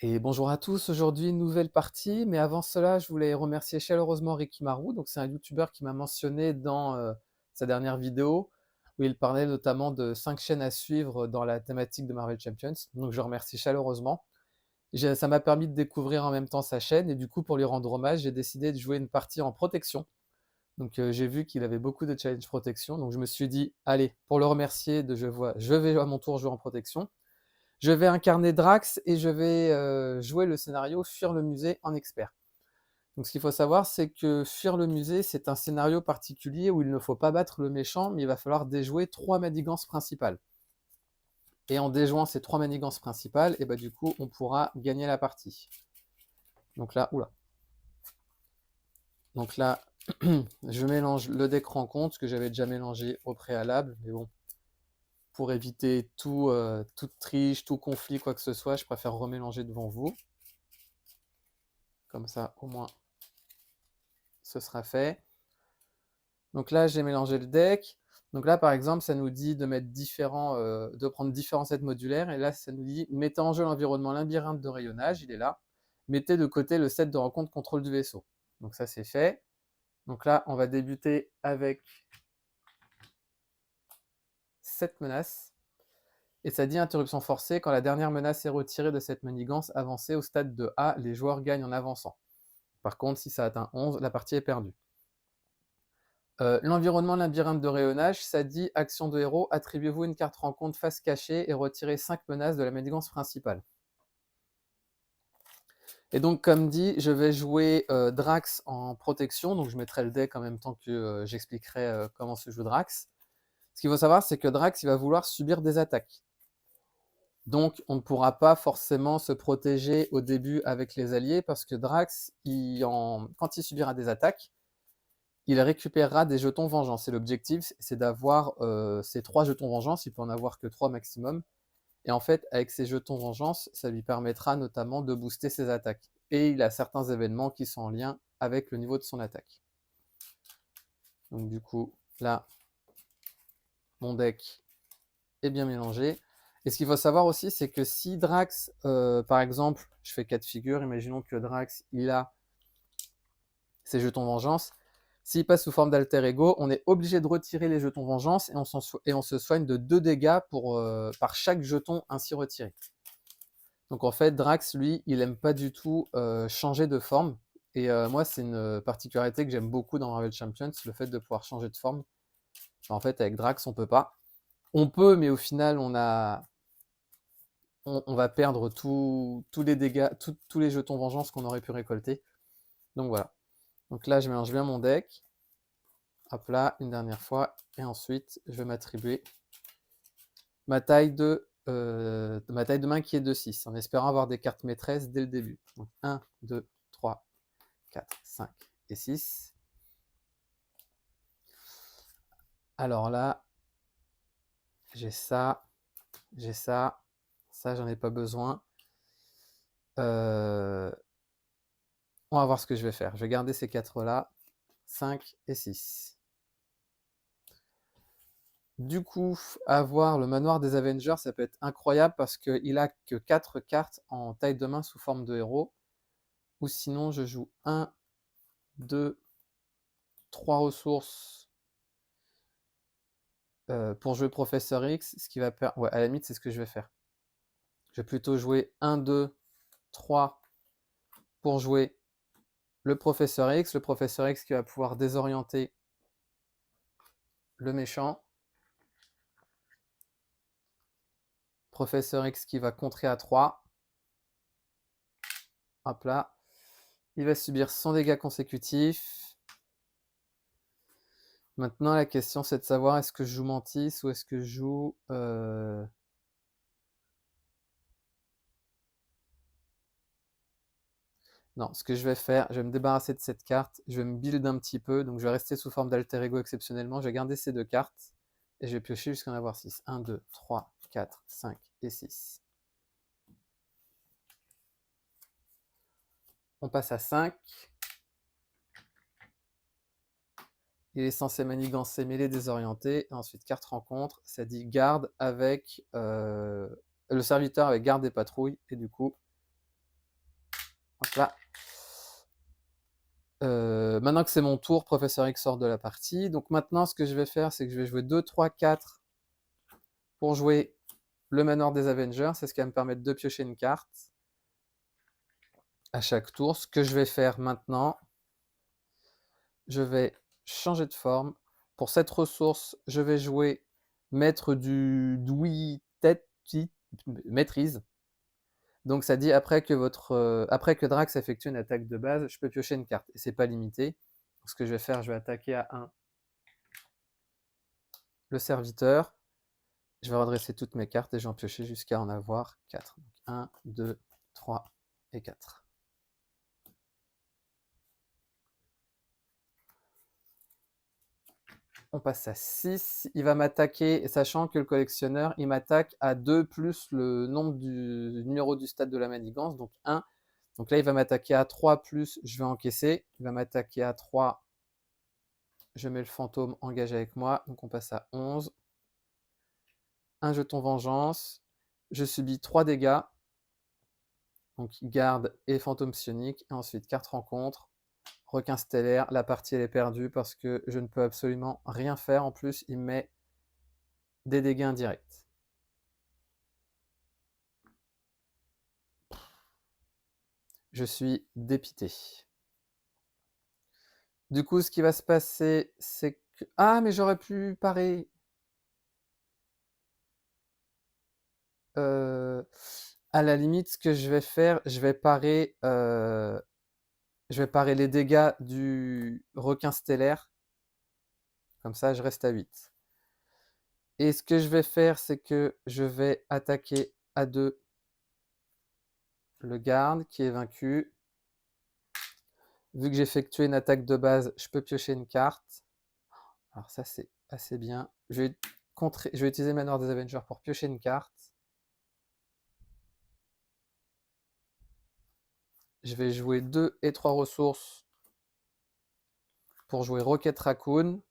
Et bonjour à tous, aujourd'hui nouvelle partie, mais avant cela, je voulais remercier chaleureusement Ricky Marou. Donc c'est un youtubeur qui m'a mentionné dans sa dernière vidéo où il parlait notamment de 5 chaînes à suivre dans la thématique de Marvel Champions. Donc je le remercie chaleureusement. Ça m'a permis de découvrir en même temps sa chaîne et du coup pour lui rendre hommage, j'ai décidé de jouer une partie en protection. Donc j'ai vu qu'il avait beaucoup de challenge protection, donc je me suis dit allez, pour le remercier, je vais à mon tour jouer en protection. Je vais incarner Drax et je vais jouer le scénario Fuir le musée en expert. Donc ce qu'il faut savoir, c'est que Fuir le musée, c'est un scénario particulier où il ne faut pas battre le méchant, mais il va falloir déjouer 3 manigances principales. Et en déjouant ces 3 manigances principales, et bah du coup, on pourra gagner la partie. Donc là, oula. Donc là, je mélange le deck rencontre, que j'avais déjà mélangé au préalable, mais bon, pour éviter toute triche, tout conflit, quoi que ce soit, je préfère remélanger devant vous. Comme ça, au moins, ce sera fait. Donc là, j'ai mélangé le deck. Donc là, par exemple, ça nous dit de mettre de prendre différents sets modulaires. Et là, ça nous dit mettez en jeu l'environnement labyrinthe de rayonnage. Il est là. Mettez de côté le set de rencontre contrôle du vaisseau. Donc ça, c'est fait. Donc là, on va débuter avec cette menace. Et ça dit interruption forcée. Quand la dernière menace est retirée de cette manigance avancée au stade de A, les joueurs gagnent en avançant. Par contre, si ça atteint 11, la partie est perdue. L'environnement labyrinthe de rayonnage, ça dit action de héros, attribuez-vous une carte rencontre face cachée et retirez 5 menaces de la manigance principale. Et donc, comme dit, je vais jouer Drax en protection, donc je mettrai le deck en même temps que j'expliquerai comment se joue Drax. Ce qu'il faut savoir, c'est que Drax, il va vouloir subir des attaques. Donc, on ne pourra pas forcément se protéger au début avec les alliés, parce que Drax, quand il subira des attaques, il récupérera des jetons vengeance. Et l'objectif, c'est d'avoir ces 3 jetons vengeance. Il peut en avoir que 3 maximum. Et en fait, avec ces jetons vengeance, ça lui permettra notamment de booster ses attaques. Et il a certains événements qui sont en lien avec le niveau de son attaque. Donc du coup, là, mon deck est bien mélangé. Et ce qu'il faut savoir aussi, c'est que si Drax, par exemple, je fais 4 figures, imaginons que Drax, il a ses jetons vengeance. S'il passe sous forme d'alter ego, on est obligé de retirer les jetons vengeance et on se soigne de 2 dégâts par chaque jeton ainsi retiré. Donc en fait, Drax, lui, il aime pas du tout changer de forme. Et moi, c'est une particularité que j'aime beaucoup dans Marvel Champions, le fait de pouvoir changer de forme. En fait, avec Drax, on peut pas. On peut, mais au final, on va perdre tous les dégâts, tous les jetons vengeance qu'on aurait pu récolter. Donc voilà. Donc là, je mélange bien mon deck. Hop là, une dernière fois. Et ensuite, je vais m'attribuer ma taille de main qui est de 6, en espérant avoir des cartes maîtresses dès le début. Donc 1, 2, 3, 4, 5 et 6. Alors là, j'ai ça, ça j'en ai pas besoin. On va voir ce que je vais faire. Je vais garder ces 4 là, 5 et 6. Du coup, avoir le manoir des Avengers, ça peut être incroyable parce qu'il a que 4 cartes en taille de main sous forme de héros. Ou sinon, je joue 1, 2, 3 ressources pour jouer Professeur X, ce qui va perdre. Ouais, à la limite, c'est ce que je vais faire. Je vais plutôt jouer 1, 2, 3 pour jouer le Professeur X. Le Professeur X qui va pouvoir désorienter le méchant. Professeur X qui va contrer à 3. Hop là. Il va subir 100 dégâts consécutifs. Maintenant, la question, c'est de savoir est-ce que je joue Mantis ou est-ce que je joue... Non, ce que je vais faire, je vais me débarrasser de cette carte, je vais me build un petit peu, donc je vais rester sous forme d'alter ego exceptionnellement, je vais garder ces 2 cartes, et je vais piocher jusqu'à en avoir 6. 1, 2, 3, 4, 5 et 6. On passe à 5. Il est censé manigancer, mêler, désorienter. Et ensuite, carte rencontre, ça dit garde avec le serviteur avec garde et patrouille. Et du coup, Hop là. Maintenant que c'est mon tour, Professeur X sort de la partie. Donc maintenant, ce que je vais faire, c'est que je vais jouer 2, 3, 4 pour jouer le manoir des Avengers. C'est ce qui va me permettre de piocher une carte à chaque tour. Ce que je vais faire maintenant, je vais changer de forme. Pour cette ressource, je vais jouer maître du Dwi tête maîtrise. Donc ça dit après que Drax effectue une attaque de base, je peux piocher une carte. Et c'est pas limité. Donc, ce que je vais faire, je vais attaquer à 1 le serviteur. Je vais redresser toutes mes cartes et j'en piocher jusqu'à en avoir 4. Donc 1, 2, 3 et 4. On passe à 6. Il va m'attaquer, sachant que le collectionneur, il m'attaque à 2 plus le nombre du numéro du stade de la manigance, donc 1. Donc là, il va m'attaquer à 3 plus, je vais encaisser. Il va m'attaquer à 3. Je mets le fantôme engagé avec moi, donc on passe à 11. Un jeton vengeance. Je subis 3 dégâts. Donc garde et fantôme psionique. Et ensuite, carte rencontre. Requin stellaire, la partie elle est perdue parce que je ne peux absolument rien faire. En plus, il me met des dégâts indirects. Je suis dépité. Du coup, ce qui va se passer, c'est que... Ah, mais j'aurais pu parer. À la limite, ce que je vais faire, je vais parer les dégâts du requin stellaire. Comme ça, je reste à 8. Et ce que je vais faire, c'est que je vais attaquer à 2 le garde qui est vaincu. Vu que j'ai effectué une attaque de base, je peux piocher une carte. Alors ça, c'est assez bien. Je vais utiliser Manoir des Avengers pour piocher une carte. Je vais jouer 2 et 3 ressources pour jouer Rocket Raccoon.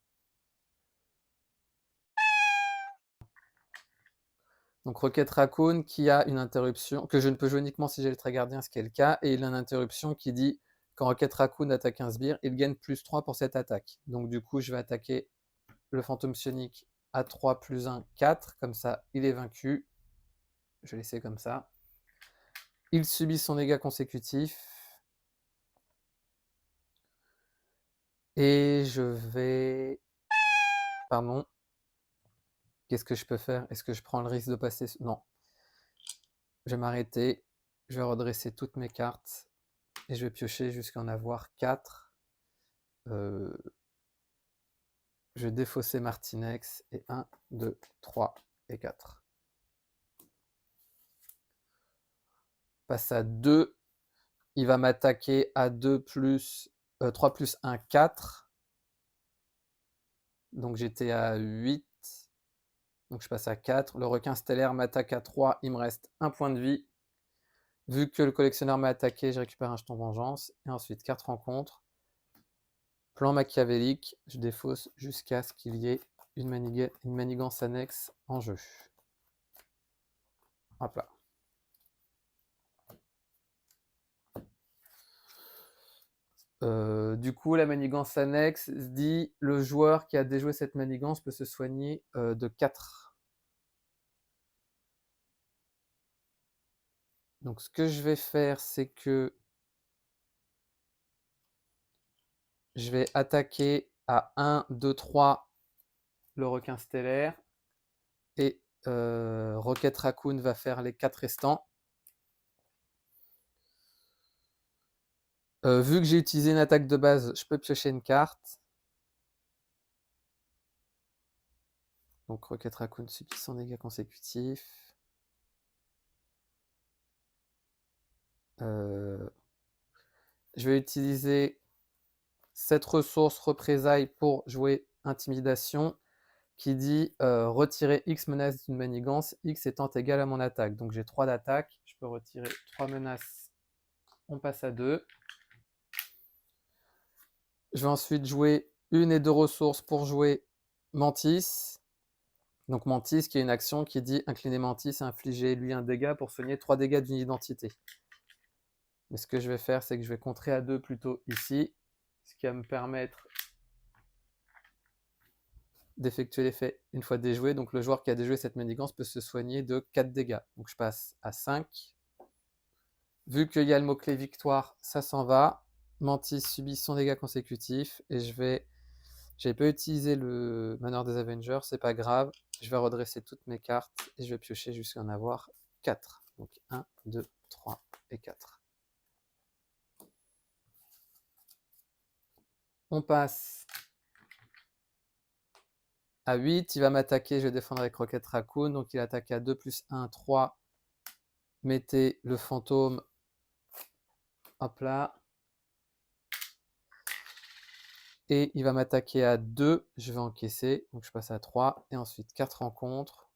Donc Rocket Raccoon qui a une interruption, que je ne peux jouer uniquement si j'ai le trait gardien, ce qui est le cas, et il a une interruption qui dit quand Rocket Raccoon attaque un sbire, il gagne plus 3 pour cette attaque. Donc du coup, je vais attaquer le fantôme psionique à 3 plus 1, 4, comme ça, il est vaincu. Je vais laisser comme ça. Il subit son dégât consécutif. Et je vais... Pardon. Qu'est-ce que je peux faire? Est-ce que je prends le risque de passer... Non. Je vais m'arrêter. Je vais redresser toutes mes cartes. Et je vais piocher jusqu'à en avoir 4. Je vais défausser Martinex. Et 1, 2, 3 et 4. Passe à 2. Il va m'attaquer à 2 plus... 3 plus 1, 4. Donc j'étais à 8. Donc je passe à 4. Le requin stellaire m'attaque à 3. Il me reste 1 point de vie. Vu que le collectionneur m'a attaqué, je récupère un jeton vengeance. Et ensuite, 4 rencontres. Plan machiavélique. Je défausse jusqu'à ce qu'il y ait une manigance annexe en jeu. Hop là. Du coup, la manigance annexe dit le joueur qui a déjoué cette manigance peut se soigner de 4. Donc ce que je vais faire, c'est que je vais attaquer à 1, 2, 3 le requin stellaire. Et Rocket Raccoon va faire les 4 restants. Vu que j'ai utilisé une attaque de base, je peux piocher une carte. Donc Rocket Raccoon subit son dégât consécutif. Je vais utiliser cette ressource représailles pour jouer Intimidation qui dit retirer X menaces d'une manigance, X étant égal à mon attaque. Donc j'ai 3 d'attaque, je peux retirer 3 menaces, on passe à 2. Je vais ensuite jouer 1 et 2 ressources pour jouer Mantis. Donc Mantis qui est une action qui dit incliner Mantis et infliger lui un dégât pour soigner 3 dégâts d'une identité. Mais ce que je vais faire, c'est que je vais contrer à 2 plutôt ici, ce qui va me permettre d'effectuer l'effet une fois déjoué. Donc le joueur qui a déjoué cette manigance peut se soigner de 4 dégâts. Donc je passe à 5. Vu qu'il y a le mot-clé victoire, ça s'en va. Mantis subit son dégât consécutif et j'avais pas utilisé le Manoir des Avengers, c'est pas grave. Je vais redresser toutes mes cartes et je vais piocher jusqu'à en avoir 4. Donc 1, 2, 3 et 4. On passe à 8. Il va m'attaquer, je vais défendre avec Rocket Raccoon. Donc il attaque à 2 plus 1, 3. Mettez le fantôme. Hop là. Et il va m'attaquer à 2. Je vais encaisser. Donc je passe à 3. Et ensuite 4 rencontres.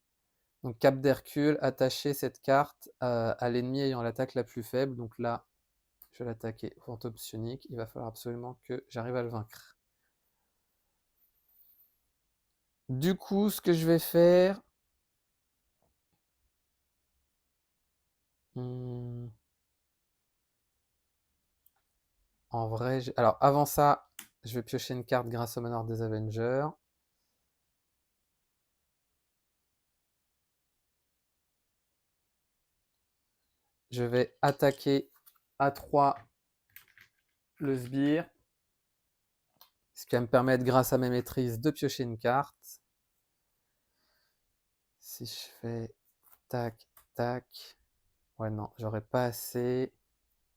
Donc Cap d'Hercule, attacher cette carte à l'ennemi ayant l'attaque la plus faible. Donc là, je vais l'attaquer fantôme psionique. Il va falloir absolument que j'arrive à le vaincre. Du coup, ce que je vais faire... En vrai, alors avant ça, je vais piocher une carte grâce au manoir des Avengers. Je vais attaquer à 3 le sbire. Ce qui va me permettre, grâce à mes maîtrises, de piocher une carte. Si je fais tac, tac. Ouais, non, j'aurais pas assez.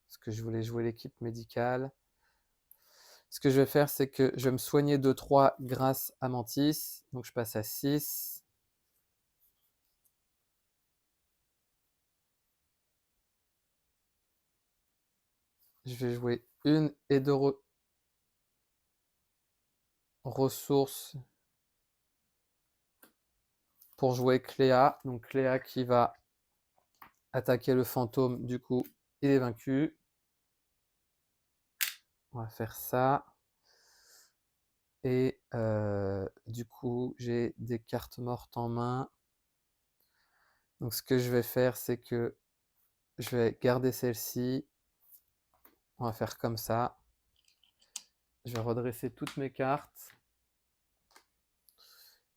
Parce que je voulais jouer l'équipe médicale. Ce que je vais faire, c'est que je vais me soigner de 3 grâce à Mantis. Donc je passe à 6. Je vais jouer 1 et 2 ressources pour jouer Cléa. Donc Cléa qui va attaquer le fantôme, du coup, il est vaincu. On va faire ça. Et du coup, j'ai des cartes mortes en main. Donc ce que je vais faire, c'est que je vais garder celle-ci. On va faire comme ça. Je vais redresser toutes mes cartes.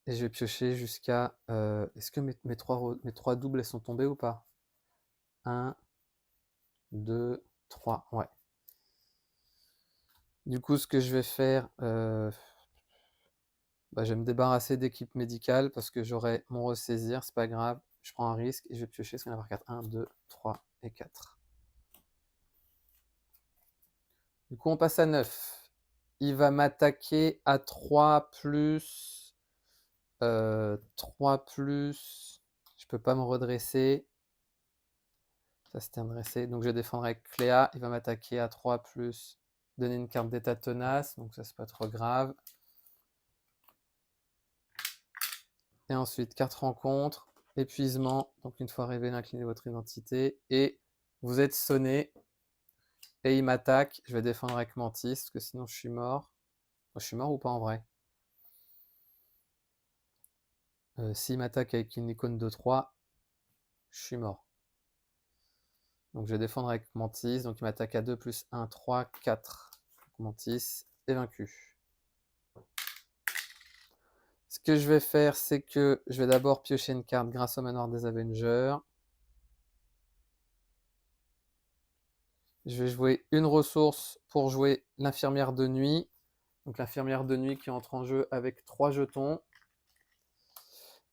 Et je vais piocher jusqu'à... Est-ce que mes trois doubles, elles sont tombées ou pas? 1, 2, 3. Ouais. Du coup, ce que je vais faire... je vais me débarrasser d'équipe médicale parce que j'aurai mon ressaisir, c'est pas grave. Je prends un risque et je vais piocher ce qu'on a par 4. 1, 2, 3 et 4. Du coup, on passe à 9. Il va m'attaquer à 3 plus... 3 plus... Je peux pas me redresser. Ça c'était un dressé. Donc je vais défendre avec Cléa. Il va m'attaquer à 3 plus... Donner une carte d'état tenace. Donc ça c'est pas trop grave. Et ensuite, 4 rencontres. Épuisement. Donc une fois révélé, inclinez votre identité. Et vous êtes sonné. Et il m'attaque. Je vais défendre avec Mantis. Parce que sinon je suis mort. Je suis mort ou pas en vrai? S'il m'attaque avec une icône de 3, je suis mort. Donc je vais défendre avec Mantis. Donc il m'attaque à 2 plus 1, 3, 4. Donc, Mantis est vaincu. Ce que je vais faire, c'est que je vais d'abord piocher une carte grâce au manoir des Avengers. Je vais jouer une ressource pour jouer l'infirmière de nuit. Donc l'infirmière de nuit qui entre en jeu avec 3 jetons.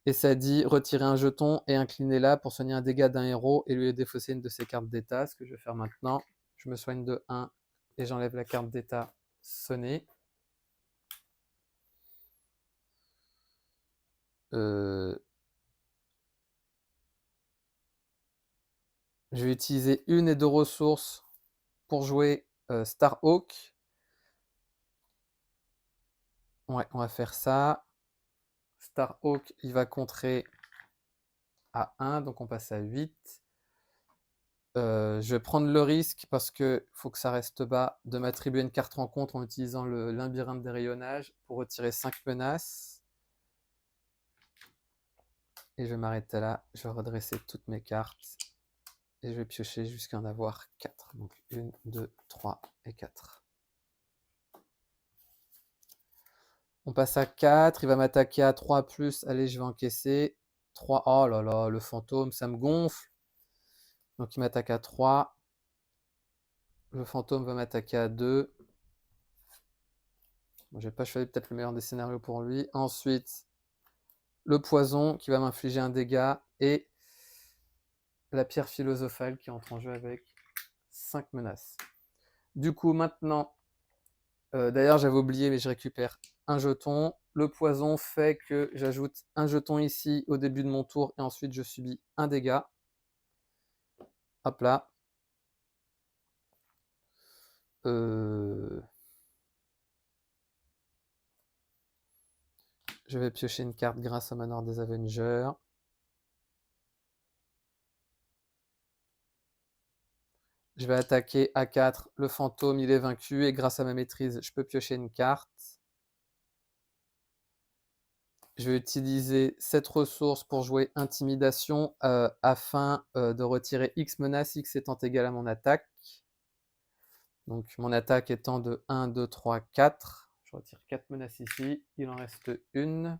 Et ça dit retirer un jeton et incliner-la pour soigner un dégât d'un héros et lui défausser une de ses cartes d'état. Ce que je vais faire maintenant. Je me soigne de 1 et j'enlève la carte d'état sonnée. Je vais utiliser une et 2 ressources pour jouer Starhawk. Ouais, on va faire ça. Starhawk, il va contrer à 1, donc on passe à 8. Je vais prendre le risque, parce qu'il faut que ça reste bas, de m'attribuer une carte rencontre en utilisant le labyrinthe des rayonnages pour retirer 5 menaces. Et je vais m'arrêter là. Je vais redresser toutes mes cartes. Et je vais piocher jusqu'à en avoir 4. Donc 1, 2, 3 et 4. On passe à 4. Il va m'attaquer à 3 plus. Allez, je vais encaisser. 3. Oh là là, le fantôme, ça me gonfle. Donc il m'attaque à 3. Le fantôme va m'attaquer à 2. Bon, j'ai pas choisi peut-être le meilleur des scénarios pour lui. Ensuite, le poison qui va m'infliger un dégât. Et la pierre philosophale qui entre en jeu avec 5 menaces. Du coup, maintenant, d'ailleurs, j'avais oublié, mais je récupère un jeton. Le poison fait que j'ajoute un jeton ici au début de mon tour et ensuite je subis un dégât. Hop là. Je vais piocher une carte grâce au manoir des Avengers. Je vais attaquer à 4. Le fantôme, il est vaincu et grâce à ma maîtrise, je peux piocher une carte. Je vais utiliser cette ressource pour jouer Intimidation afin de retirer X menaces, X étant égal à mon attaque. Donc mon attaque étant de 1, 2, 3, 4. Je retire 4 menaces ici. Il en reste une.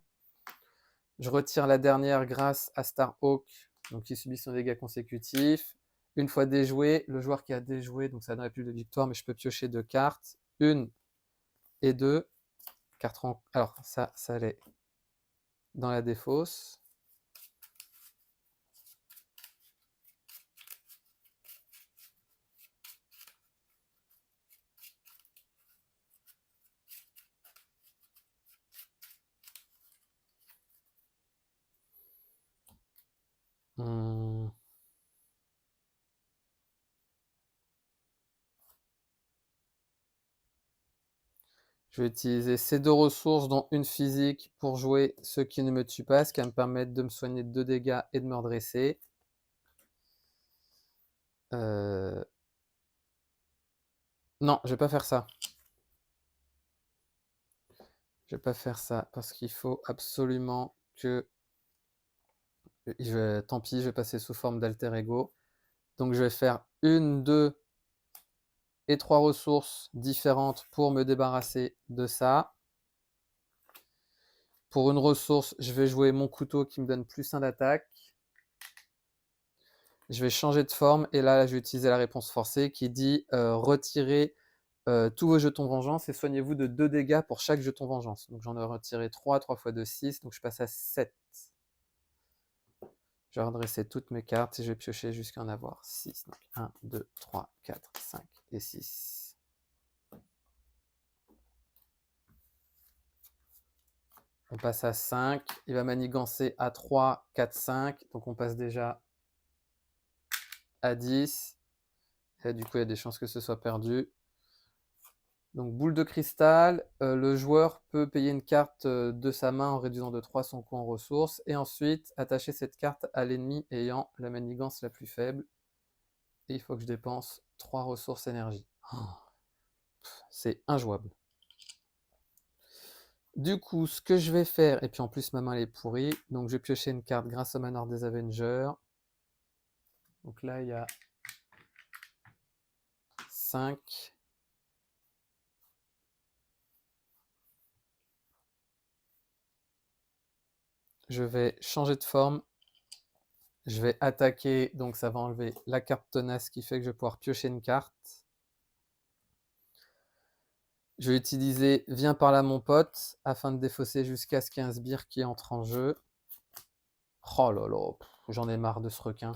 Je retire la dernière grâce à Starhawk, donc qui subit son dégât consécutif. Une fois déjoué, le joueur qui a déjoué, donc ça donnerait plus de victoire, mais je peux piocher 2 cartes. 1 et 2. Alors ça allait dans la défausse. Je vais utiliser ces 2 ressources, dont une physique, pour jouer ce qui ne me tue pas, ce qui va me permettre de me soigner de 2 dégâts et de me redresser. Non, je vais pas faire ça. Je vais pas faire ça parce qu'il faut absolument que... Tant pis, je vais passer sous forme d'alter ego. Donc je vais faire 1, 2 et 3 ressources différentes pour me débarrasser de ça. Pour une ressource, je vais jouer mon couteau qui me donne plus 1 d'attaque. Je vais changer de forme et là je vais utiliser la réponse forcée qui dit retirez tous vos jetons vengeance et soignez-vous de 2 dégâts pour chaque jeton vengeance. Donc j'en ai retiré 3, 3 fois 2, 6, donc je passe à 7. Je vais redresser toutes mes cartes et je vais piocher jusqu'à en avoir 6. Donc 1, 2, 3, 4, 5 et 6. On passe à 5. Il va manigancer à 3, 4, 5. Donc on passe déjà à 10. Et du coup, il y a des chances que ce soit perdu. Donc boule de cristal, le joueur peut payer une carte de sa main en réduisant de 3 son coût en ressources et ensuite attacher cette carte à l'ennemi ayant la manigance la plus faible. Et il faut que je dépense 3 ressources énergie. Oh, c'est injouable. Du coup, ce que je vais faire, et puis en plus ma main elle est pourrie, donc je vais piocher une carte grâce au manoir des Avengers. Donc là il y a 5. Je vais changer de forme. Je vais attaquer, donc ça va enlever la carte tenace qui fait que je vais pouvoir piocher une carte. Je vais utiliser Viens par là mon pote afin de défausser jusqu'à ce qu'il y ait un sbire qui entre en jeu. Oh là là, j'en ai marre de ce requin.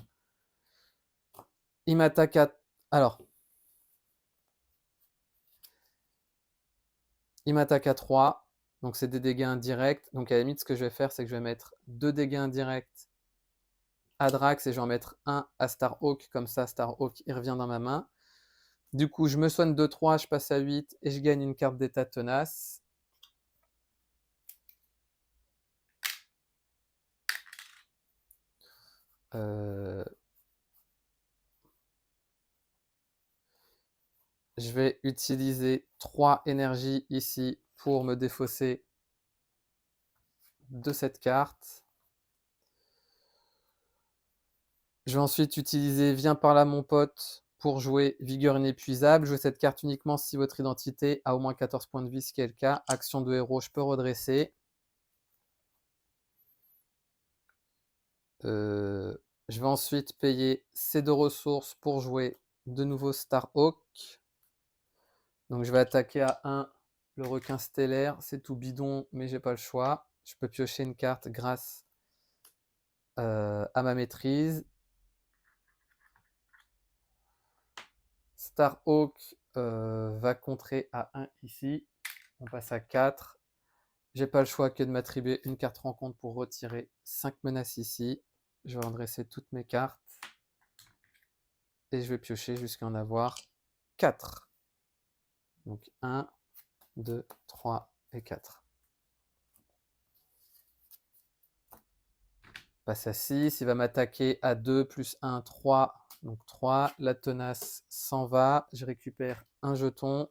Il m'attaque à... Alors. Il m'attaque à 3. Donc c'est des dégâts indirects. Donc à la limite, ce que je vais faire, c'est que je vais mettre 2 dégâts indirects à Drax et je vais en mettre un à Starhawk. Comme ça, Starhawk, il revient dans ma main. Du coup, je me soigne de 3, je passe à 8 et je gagne une carte d'état tenace. Je vais utiliser 3 énergies ici pour me défausser de cette carte. Je vais ensuite utiliser Viens par là mon pote pour jouer Vigueur inépuisable. Jouez cette carte uniquement si votre identité a au moins 14 points de vie, ce qui est le cas. Action de héros, je peux redresser. Je vais ensuite payer ces 2 ressources pour jouer de nouveau Starhawk. Donc je vais attaquer à 1 le requin stellaire. C'est tout bidon, mais j'ai pas le choix. Je peux piocher une carte grâce à ma maîtrise. Starhawk va contrer à 1 ici. On passe à 4. J'ai pas le choix que de m'attribuer une carte rencontre pour retirer 5 menaces ici. Je vais redresser toutes mes cartes. Et je vais piocher jusqu'à en avoir 4. Donc 1, 2, 3 et 4. Passe à 6. Il va m'attaquer à 2 plus 1, 3. Donc 3. La tenace s'en va. Je récupère un jeton.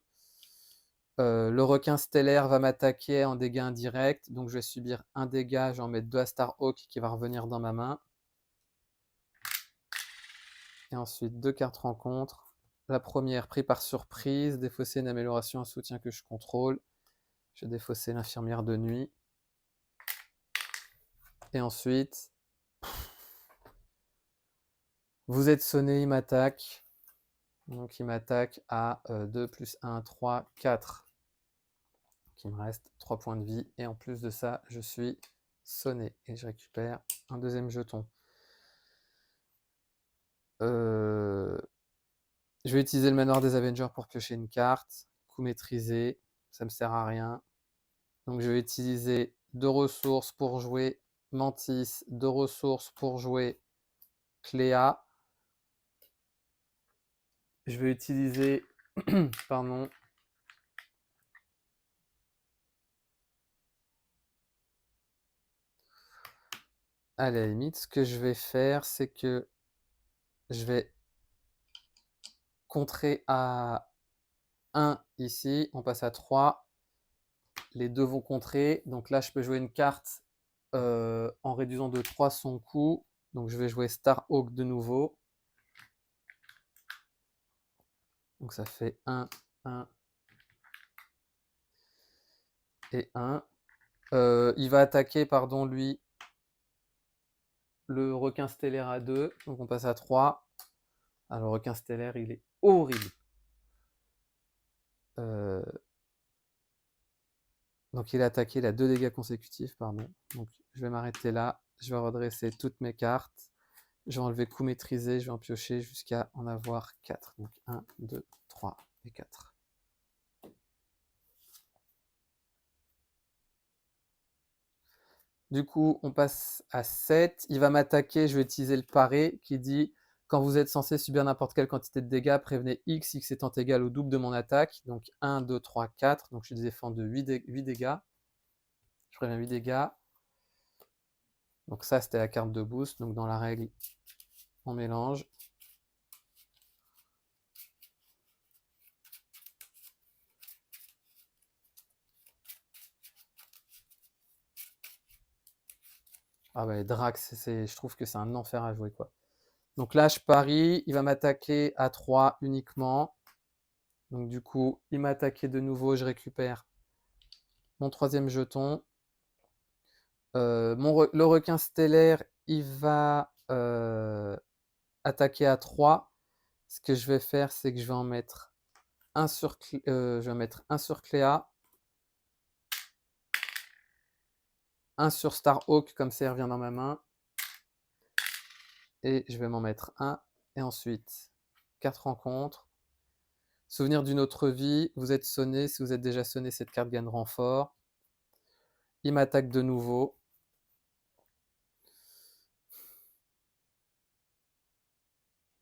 Le requin stellaire va m'attaquer en dégâts indirects. Donc je vais subir un dégât. Je vais en mettre 2 à Starhawk qui va revenir dans ma main. Et ensuite 2 cartes rencontre. La première, pris par surprise, défausser une amélioration, un soutien que je contrôle. Je vais défausser l'infirmière de nuit. Et ensuite, vous êtes sonné, il m'attaque. Donc il m'attaque à 2 plus 1, 3, 4. Donc il me reste 3 points de vie. Et en plus de ça, je suis sonné. Et je récupère un deuxième jeton. Je vais utiliser le manoir des Avengers pour piocher une carte. Coup maîtrisé, ça ne me sert à rien. Donc je vais utiliser 2 ressources pour jouer Mantis, 2 ressources pour jouer Cléa. Je vais utiliser pardon. À la limite, ce que je vais faire, c'est que je vais contrer à 1 ici. On passe à 3. Les deux vont contrer. Donc là, je peux jouer une carte en réduisant de 3 son coût. Donc je vais jouer Starhawk de nouveau. Donc ça fait 1, 1 et 1. Il va attaquer, pardon, lui, le requin stellaire à 2. Donc on passe à 3. Alors le requin stellaire, il est horrible. Donc il a attaqué, il a 2 dégâts consécutifs, pardon. Donc je vais m'arrêter là. Je vais redresser toutes mes cartes. Je vais enlever coup maîtrisé, je vais en piocher jusqu'à en avoir 4. Donc 1, 2, 3 et 4. Du coup, on passe à 7. Il va m'attaquer, je vais utiliser le paré qui dit quand vous êtes censé subir n'importe quelle quantité de dégâts, prévenez X, X étant égal au double de mon attaque. Donc 1, 2, 3, 4. Donc je défends de 8 dégâts. Je préviens 8 dégâts. Donc ça, c'était la carte de boost. Donc dans la règle, on mélange. Ah bah, Drax, je trouve que c'est un enfer à jouer, quoi. Donc là, je parie. Il va m'attaquer à 3 uniquement. Donc du coup, il m'a attaqué de nouveau. Je récupère mon troisième jeton. Le requin stellaire, il va attaquer à 3. Ce que je vais faire, c'est que je vais en mettre un sur, je vais mettre un sur Cléa, un sur Starhawk, comme ça il revient dans ma main. Et je vais m'en mettre un. Et ensuite, 4 rencontres. Souvenir d'une autre vie, vous êtes sonné. Si vous êtes déjà sonné, cette carte gagne renfort. Il m'attaque de nouveau.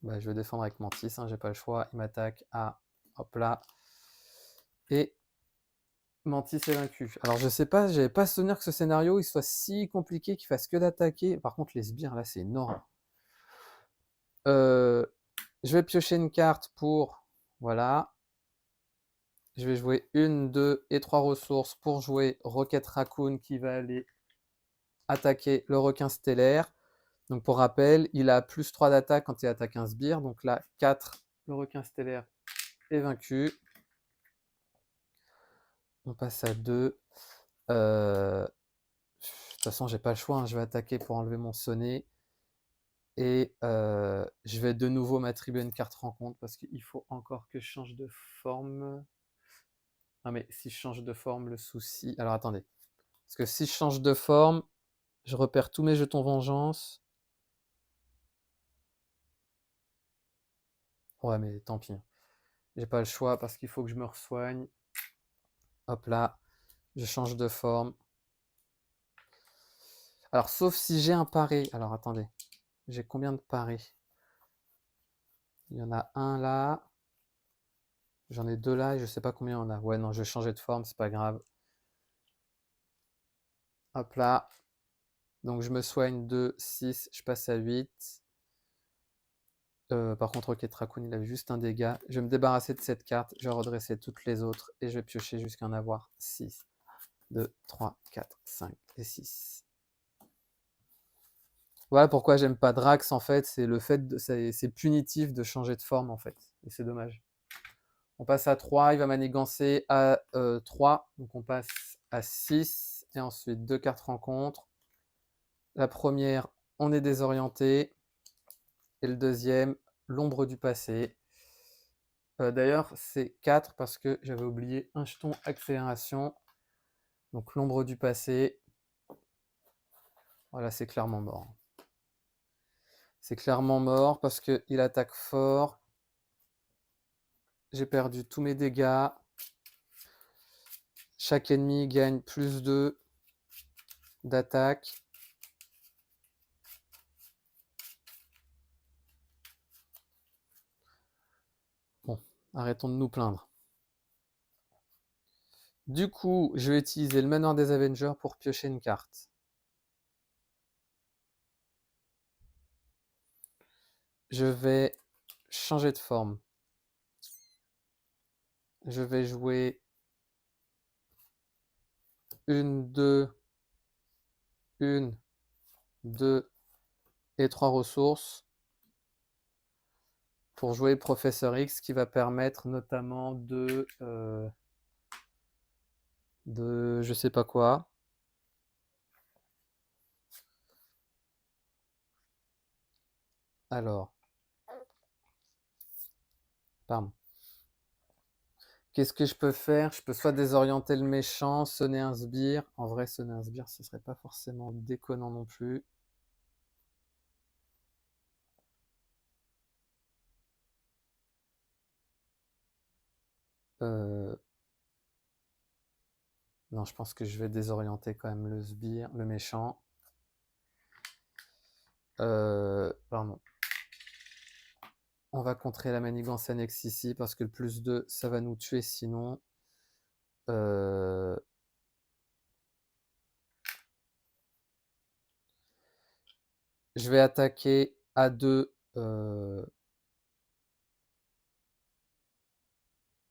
Bah, je vais défendre avec Mantis, hein, j'ai pas le choix. Il m'attaque à... Hop là. Et Mantis est vaincu. Alors je sais pas, j'avais pas souvenir que ce scénario il soit si compliqué qu'il fasse que d'attaquer. Par contre les sbires là c'est énorme. Je vais piocher une carte pour... Voilà. Je vais jouer 1, 2 et 3 ressources pour jouer Rocket Raccoon qui va aller attaquer le requin stellaire. Donc pour rappel, il a plus 3 d'attaque quand il attaque un sbire. Donc là, 4, le requin stellaire est vaincu. On passe à 2. De toute façon, j'ai pas le choix, hein, je vais attaquer pour enlever mon sonnet. Et je vais de nouveau m'attribuer une carte rencontre parce qu'il faut encore que je change de forme. Ah mais si je change de forme, le souci... Alors attendez. Parce que si je change de forme, je repère tous mes jetons vengeance. Ouais mais tant pis. J'ai pas le choix parce qu'il faut que je me resoigne. Hop là, je change de forme. Alors sauf si j'ai un paré. Alors attendez. J'ai combien de parés? Il y en a un là. J'en ai 2 là et je sais pas combien on a. Ouais non, je vais changer de forme, c'est pas grave. Hop là. Donc je me soigne de 6, je passe à 8. Par contre, ok, Tracoon, il avait juste un dégât. Je vais me débarrasser de cette carte, je vais redresser toutes les autres et je vais piocher jusqu'à en avoir 6. 2, 3, 4, 5 et 6. Voilà pourquoi j'aime pas Drax en fait, c'est le fait, c'est punitif de changer de forme en fait, et c'est dommage. On passe à 3, il va manigancer à 3, donc on passe à 6, et ensuite 2 cartes rencontres. La première, on est désorienté, et le deuxième, l'ombre du passé. D'ailleurs, c'est 4 parce que j'avais oublié un jeton accélération. Donc l'ombre du passé. Voilà, c'est clairement mort. C'est clairement mort parce qu'il attaque fort. J'ai perdu tous mes dégâts. Chaque ennemi gagne plus 2 d'attaque. Bon, arrêtons de nous plaindre. Du coup, je vais utiliser le manoir des Avengers pour piocher une carte. Je vais changer de forme. Je vais jouer 1, 2, 1, 2 et 3 ressources pour jouer Professeur X qui va permettre notamment de je sais pas quoi. Alors, pardon. Qu'est-ce que je peux faire? Je peux soit désorienter le méchant, sonner un sbire. En vrai, sonner un sbire, ce serait pas forcément déconnant non plus. Non, je pense que je vais désorienter quand même le sbire, le méchant. Pardon. On va contrer la manigance annexe ici parce que le plus 2, ça va nous tuer sinon. Je vais attaquer à 2. Je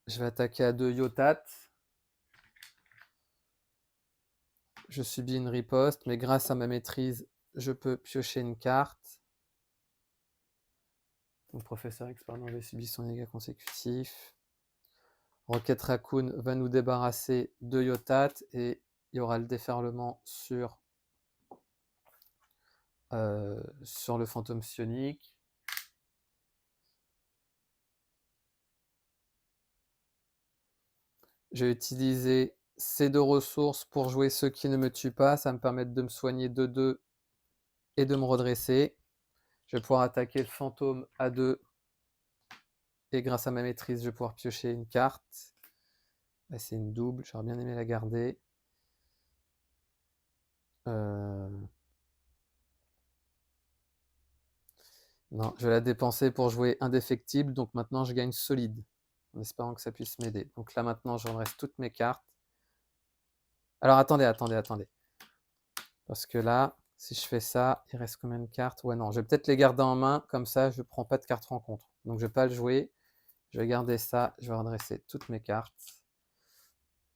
vais attaquer à 2 Yotat. Je subis une riposte, mais grâce à ma maîtrise, je peux piocher une carte. Donc, Professeur X, pardon, avait subi son dégât consécutif. Rocket Raccoon va nous débarrasser de Yotat et il y aura le déferlement sur le fantôme psionique. Je vais utiliser ces 2 ressources pour jouer ceux qui ne me tuent pas. Ça va me permettre de me soigner de 2 et de me redresser. Je vais pouvoir attaquer le fantôme à 2. Et grâce à ma maîtrise, je vais pouvoir piocher une carte. Là, c'est une double. J'aurais bien aimé la garder. Non, je vais la dépenser pour jouer indéfectible. Donc maintenant, je gagne solide. En espérant que ça puisse m'aider. Donc là, maintenant, je redresse toutes mes cartes. Alors, attendez. Parce que là, si je fais ça, il reste combien de cartes? Ouais, non, je vais peut-être les garder en main. Comme ça, je ne prends pas de carte rencontre. Donc, je ne vais pas le jouer. Je vais garder ça. Je vais redresser toutes mes cartes.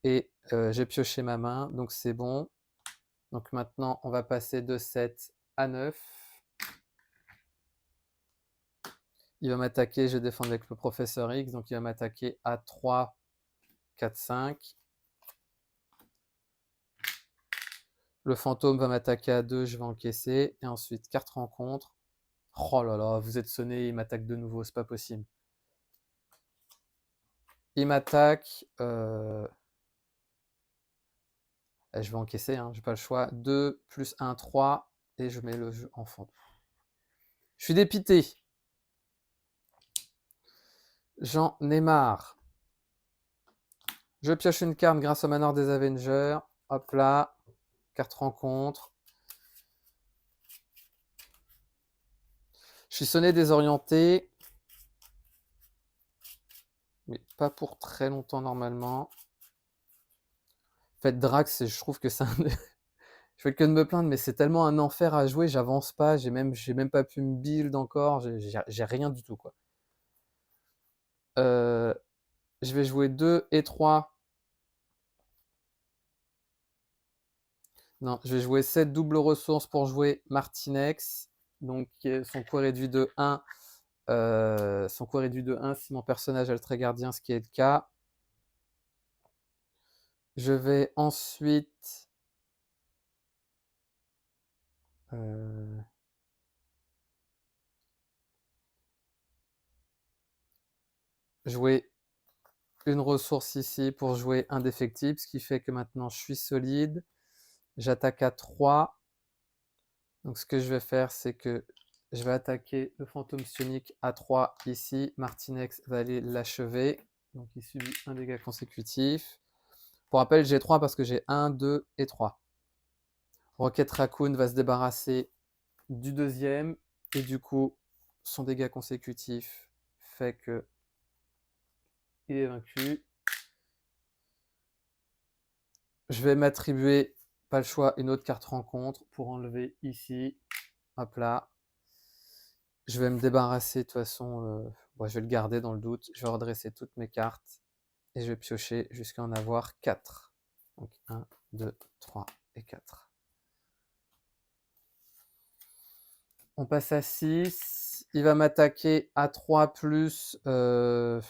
Et j'ai pioché ma main. Donc, c'est bon. Donc, maintenant, on va passer de 7 à 9. il va m'attaquer, je vais défendre avec le professeur X, donc il va m'attaquer à 3, 4, 5. Le fantôme va m'attaquer à 2, je vais encaisser. Et ensuite, carte rencontre. Oh là là, vous êtes sonné, il m'attaque de nouveau, c'est pas possible. Il m'attaque. Je vais encaisser, hein, j'ai pas le choix. 2 plus 1, 3. Et je mets le jeu en fond. Je suis dépité. J'en ai marre. Je pioche une carte grâce au manoir des Avengers. Hop là. Carte rencontre. Je suis sonné désorienté. Mais pas pour très longtemps normalement. En fait, Drax, je trouve que c'est un... Je fais que de me plaindre, mais c'est tellement un enfer à jouer, j'avance pas, j'ai même pas pu me build encore, j'ai rien du tout, quoi. Je vais jouer 2 et 3. Non, je vais jouer 7 doubles ressources pour jouer Martinex. Donc son coût est réduit de 1. Son coût est réduit de 1 si mon personnage a le trait gardien, ce qui est le cas. Je vais ensuite jouer une ressource ici pour jouer indéfectible, ce qui fait que maintenant je suis solide. J'attaque à 3. Donc ce que je vais faire, c'est que je vais attaquer le fantôme psionique à 3 ici. Martinex va aller l'achever. Donc il subit un dégât consécutif. Pour rappel, j'ai 3 parce que j'ai 1, 2 et 3. Rocket Raccoon va se débarrasser du deuxième. Et du coup, son dégât consécutif fait que il est vaincu. Je vais m'attribuer, pas le choix, une autre carte rencontre pour enlever ici. Hop là. Je vais me débarrasser de toute façon. Bon, je vais le garder dans le doute. Je vais redresser toutes mes cartes. Et je vais piocher jusqu'à en avoir 4. Donc 1, 2, 3 et 4. On passe à 6. Il va m'attaquer à 3 plus... Je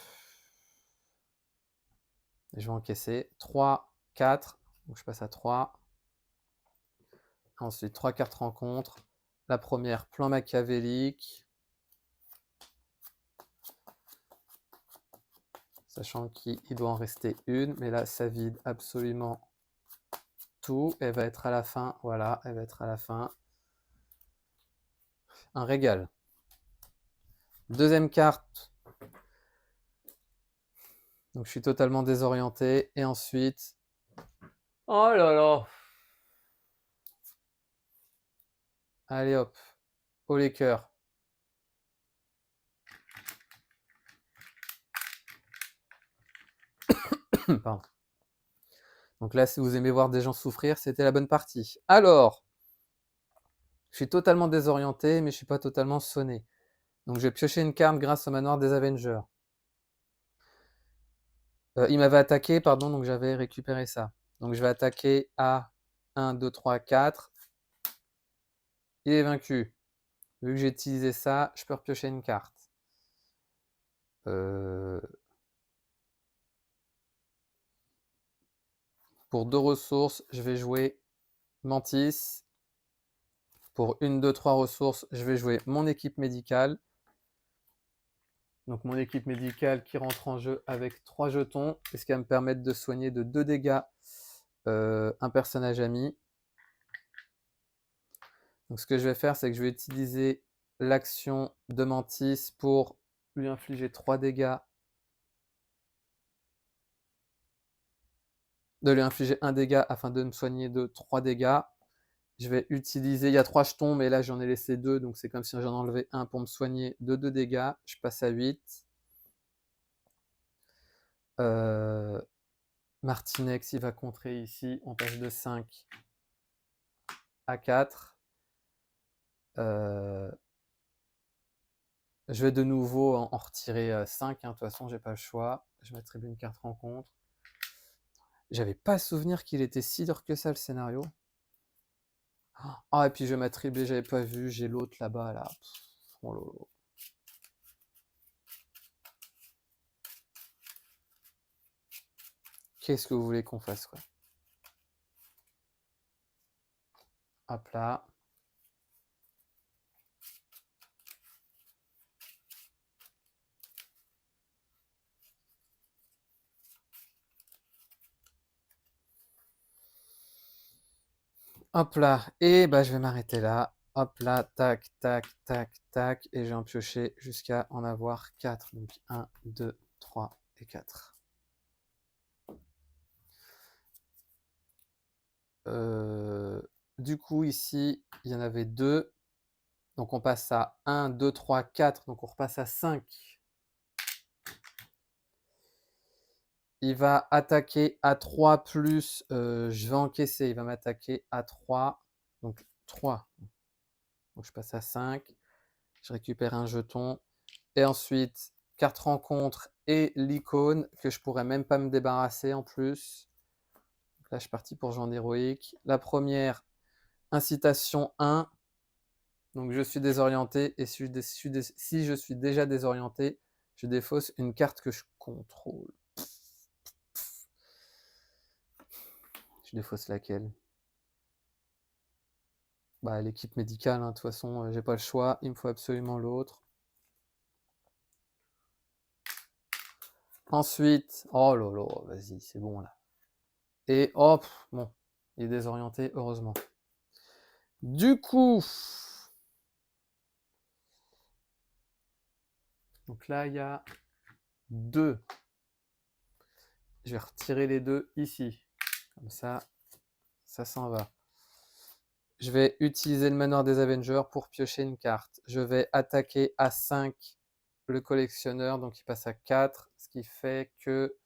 vais encaisser. 3, 4. Donc je passe à 3. Ensuite, 3 cartes rencontres. La première, plan machiavélique. Sachant qu'il doit en rester une. Mais là, ça vide absolument tout. Elle va être à la fin. Voilà, elle va être à la fin. Un régal. Deuxième carte. Donc je suis totalement désorienté. Et ensuite... Oh là là. Allez hop. Haut les cœurs. Pardon. Donc là, si vous aimez voir des gens souffrir, c'était la bonne partie. Alors, je suis totalement désorienté, mais je ne suis pas totalement sonné. Donc je vais piocher une carte grâce au manoir des Avengers. Il m'avait attaqué, pardon, donc j'avais récupéré ça. Donc je vais attaquer à 1, 2, 3, 4. Il est vaincu. Vu que j'ai utilisé ça, je peux repiocher une carte. Pour 2 ressources, je vais jouer Mantis. Pour 1, 2, 3 ressources, je vais jouer mon équipe médicale. Donc mon équipe médicale qui rentre en jeu avec 3 jetons, et ce qui va me permettre de soigner de 2 dégâts un personnage ami. Donc ce que je vais faire, c'est que je vais utiliser l'action de Mantis pour lui infliger 3 dégâts. De lui infliger 1 dégât afin de me soigner de 3 dégâts. Je vais utiliser, il y a 3 jetons, mais là j'en ai laissé 2, donc c'est comme si j'en enlevais 1 pour me soigner de 2 dégâts. Je passe à 8. Martinex, il va contrer ici. On passe de 5 à 4. Je vais de nouveau en retirer 5. De toute façon, j'ai pas le choix. Je m'attribue une carte rencontre. J'avais pas souvenir qu'il était si dur que ça, le scénario. Ah, et puis je vais m'attribuer, j'avais pas vu. J'ai l'autre là-bas, là. Oh lolo. Qu'est-ce que vous voulez qu'on fasse, quoi? Hop là. Hop là. Et bah, je vais m'arrêter là. Hop là, tac, tac, tac, tac. Et je vais en piocher jusqu'à en avoir 4. Donc 1, 2, 3 et 4. Du coup, ici, il y en avait 2. Donc on passe à 1, 2, 3, 4. Donc on repasse à 5. Il va attaquer à 3 plus, je vais encaisser. Il va m'attaquer à 3. Donc 3. Donc je passe à 5. Je récupère un jeton. Et ensuite, carte rencontre et l'icône que je pourrais même pas me débarrasser en plus. Donc là, je suis parti pour jouer en héroïque. La première, incitation 1. Donc je suis désorienté et si je suis déjà désorienté, je défausse une carte que je contrôle. Je défausse laquelle? Bah, l'équipe médicale, hein, de toute façon, j'ai pas le choix, il me faut absolument l'autre. Ensuite, oh là là, vas-y, c'est bon là. Et hop, bon, il est désorienté, heureusement. Du coup, donc là, il y a 2. Je vais retirer les 2 ici. Comme ça s'en va. Je vais utiliser le manoir des Avengers pour piocher une carte. Je vais attaquer à 5 le collectionneur, donc il passe à 4, ce qui fait que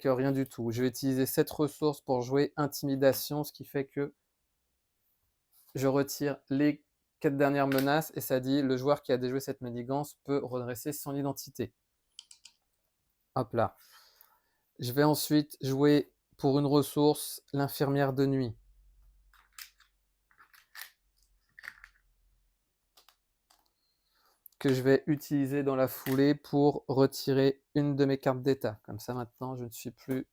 rien du tout. Je vais utiliser cette ressource pour jouer intimidation, ce qui fait que je retire les 4 dernières menaces et ça dit le joueur qui a déjoué cette manigance peut redresser son identité. Hop là. Je vais ensuite jouer pour une ressource l'infirmière de nuit. Que je vais utiliser dans la foulée pour retirer une de mes cartes d'état. Comme ça, maintenant, je ne suis plus...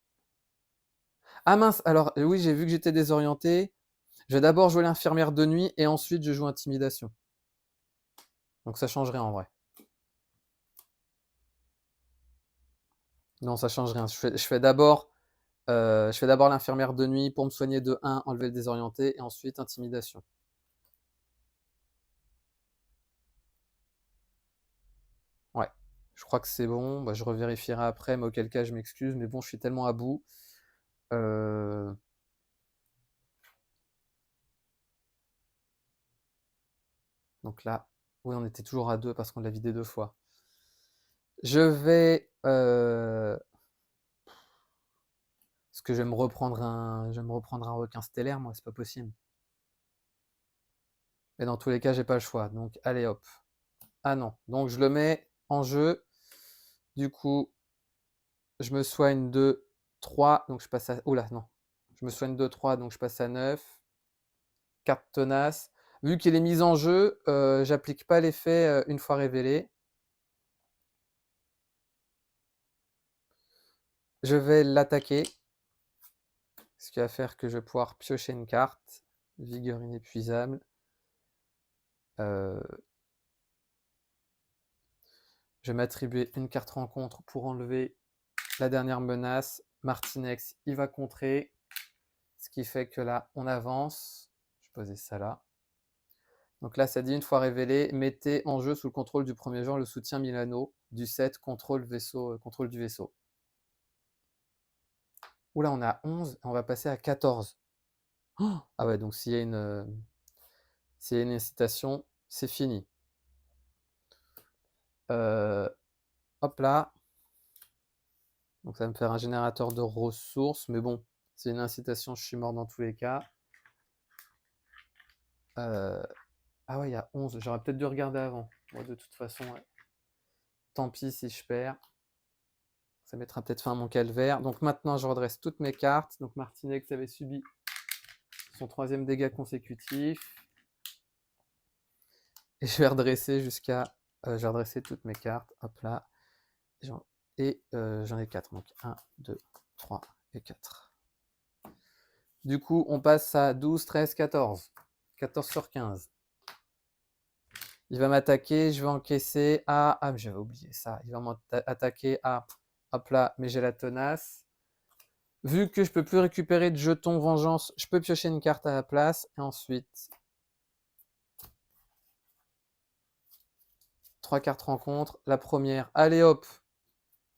Ah mince, alors oui, j'ai vu que j'étais désorienté. Je vais d'abord jouer l'infirmière de nuit et ensuite je joue intimidation. Donc ça change rien en vrai. Non, ça change rien. Je fais d'abord l'infirmière de nuit pour me soigner de 1, enlever le désorienté, et ensuite intimidation. Ouais, je crois que c'est bon. Bah, je revérifierai après, mais auquel cas je m'excuse. Mais bon, je suis tellement à bout. Donc là, oui, on était toujours à 2 parce qu'on l'a vidé 2 fois. Je vais... Est-ce que je vais me reprendre un requin stellaire, moi, c'est pas possible. Mais dans tous les cas, j'ai pas le choix. Donc, allez hop. Ah non. Donc, je le mets en jeu. Du coup, je me soigne de 3. Donc, je passe à... Oula, non. Je me soigne de 3. Donc, je passe à 9. Carte tenace. Vu qu'il est mis en jeu, j'applique pas l'effet une fois révélé. Je vais l'attaquer. Ce qui va faire que je vais pouvoir piocher une carte. Vigueur inépuisable. Je vais m'attribuer une carte rencontre pour enlever la dernière menace. Martinex, il va contrer. Ce qui fait que là, on avance. Je vais poser ça là. Donc là, ça dit une fois révélé, mettez en jeu sous le contrôle du premier joueur le soutien Milano du 7, contrôle du vaisseau. Oula, on est à 11, on va passer à 14. Oh, ah ouais, donc s'il y a une incitation, c'est fini. Hop là. Donc ça va me faire un générateur de ressources, mais bon, c'est une incitation, je suis mort dans tous les cas. Ah ouais, il y a 11, j'aurais peut-être dû regarder avant. Moi, de toute façon, ouais. Tant pis si je perds. Ça mettra peut-être fin à mon calvaire. Donc maintenant, je redresse toutes mes cartes. Donc Martinex avait subi son 3e dégât consécutif. Et je vais redresser jusqu'à... je vais redresser toutes mes cartes. Hop là. Et j'en ai 4. Donc 1, 2, 3 et 4. Du coup, on passe à 12, 13, 14. 14 sur 15. Il va m'attaquer, je vais encaisser à... Ah, mais j'avais oublié ça. Il va m'attaquer à... Hop là, mais j'ai la tenace. Vu que je peux plus récupérer de jetons vengeance, je peux piocher une carte à la place. Et ensuite, 3 cartes rencontre. La première, allez hop,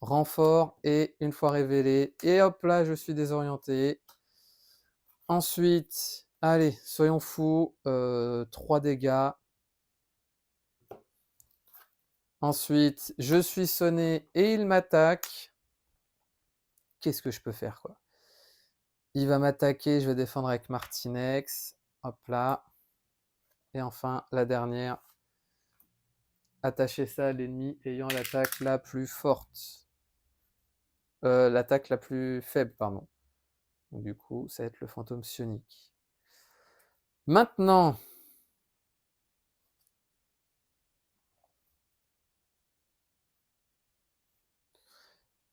renfort. Et une fois révélé, et hop là, je suis désorienté. Ensuite, allez, soyons fous. 3 dégâts. Ensuite, je suis sonné et il m'attaque. Qu'est-ce que je peux faire, quoi? Il va m'attaquer, je vais défendre avec Martinex. Hop là. Et enfin, la dernière. Attacher ça à l'ennemi ayant l'attaque la plus forte. L'attaque la plus faible, pardon. Donc, du coup, ça va être le fantôme psionique. Maintenant,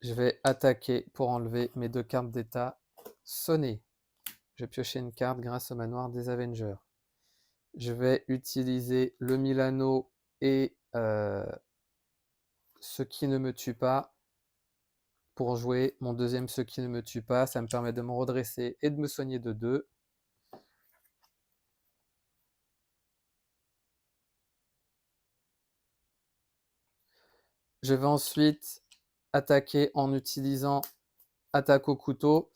je vais attaquer pour enlever mes 2 cartes d'état. Sonner. Je vais piocher une carte grâce au manoir des Avengers. Je vais utiliser le Milano et ce qui ne me tue pas pour jouer mon deuxième ce qui ne me tue pas. Ça me permet de me redresser et de me soigner de 2. Je vais ensuite attaquer en utilisant attaque au couteau.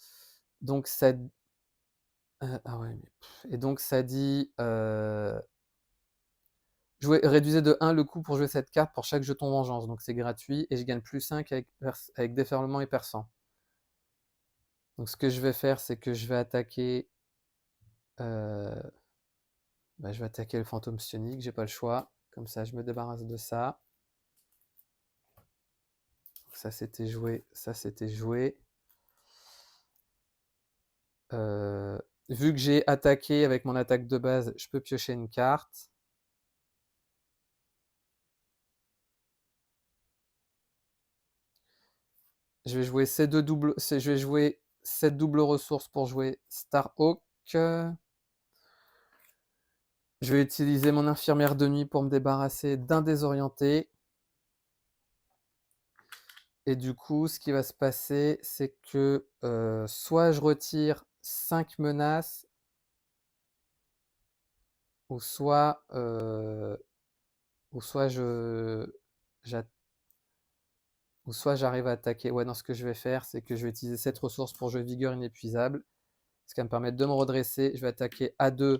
Donc ça... ah ouais, et donc ça dit... réduisez de 1 le coût pour jouer cette carte pour chaque jeton vengeance. Donc c'est gratuit et je gagne plus 5 avec déferlement et perçant. Donc ce que je vais faire, c'est que je vais attaquer... je vais attaquer le fantôme psionique, j'ai pas le choix. Comme ça, je me débarrasse de ça. Ça c'était joué, ça c'était joué. Vu que j'ai attaqué avec mon attaque de base, je peux piocher une carte. Je vais jouer ces deux doubles. Je vais jouer cette double ressource pour jouer Starhawk. Je vais utiliser mon infirmière de nuit pour me débarrasser d'un désorienté. Et du coup, ce qui va se passer, c'est que soit je retire 5 menaces, ou soit j'arrive à attaquer. Ouais, non, ce que je vais faire, c'est que je vais utiliser cette ressource pour jouer vigueur inépuisable, ce qui va me permettre de me redresser. Je vais attaquer à 2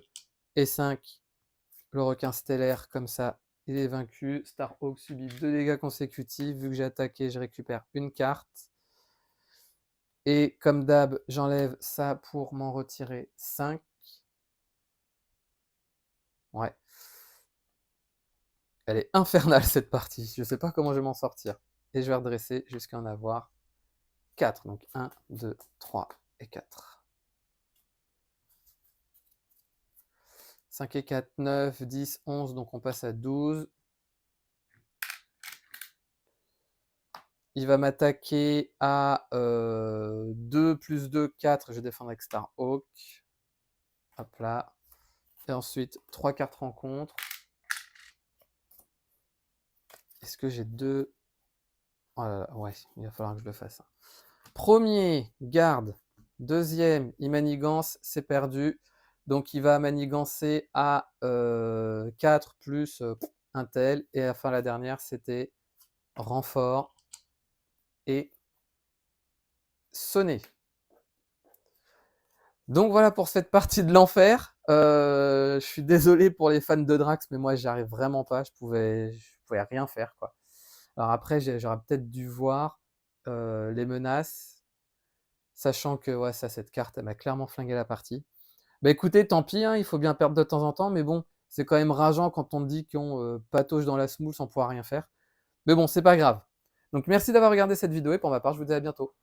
et 5 le requin stellaire, comme ça, il est vaincu. Starhawk subit 2 dégâts consécutifs. Vu que j'ai attaqué, je récupère une carte. Et comme d'hab, j'enlève ça pour m'en retirer 5. Ouais. Elle est infernale cette partie. Je ne sais pas comment je vais m'en sortir. Et je vais redresser jusqu'à en avoir 4. Donc 1, 2, 3 et 4. 5 et 4, 9, 10, 11. Donc on passe à 12. Il va m'attaquer à 2 plus 2, 4. Je vais défendre avec Starhawk. Hop là. Et ensuite, 3 cartes rencontre. Est-ce que j'ai 2... Oh là là, ouais, il va falloir que je le fasse. Premier, garde. Deuxième, il manigance, c'est perdu. Donc il va manigancer à 4 plus un tel. Et à la fin, la dernière, c'était renfort et sonner. Donc voilà pour cette partie de l'enfer. Je suis désolé pour les fans de Drax, mais moi j'y arrive vraiment pas. Je pouvais rien faire, quoi. Alors après, j'aurais peut-être dû voir les menaces, sachant que ouais, cette carte, elle m'a clairement flingué la partie. Bah écoutez, tant pis, hein, il faut bien perdre de temps en temps, mais bon, c'est quand même rageant quand on te dit qu'on patauge dans la semoule sans pouvoir rien faire. Mais bon, c'est pas grave. Donc merci d'avoir regardé cette vidéo et pour ma part, je vous dis à bientôt.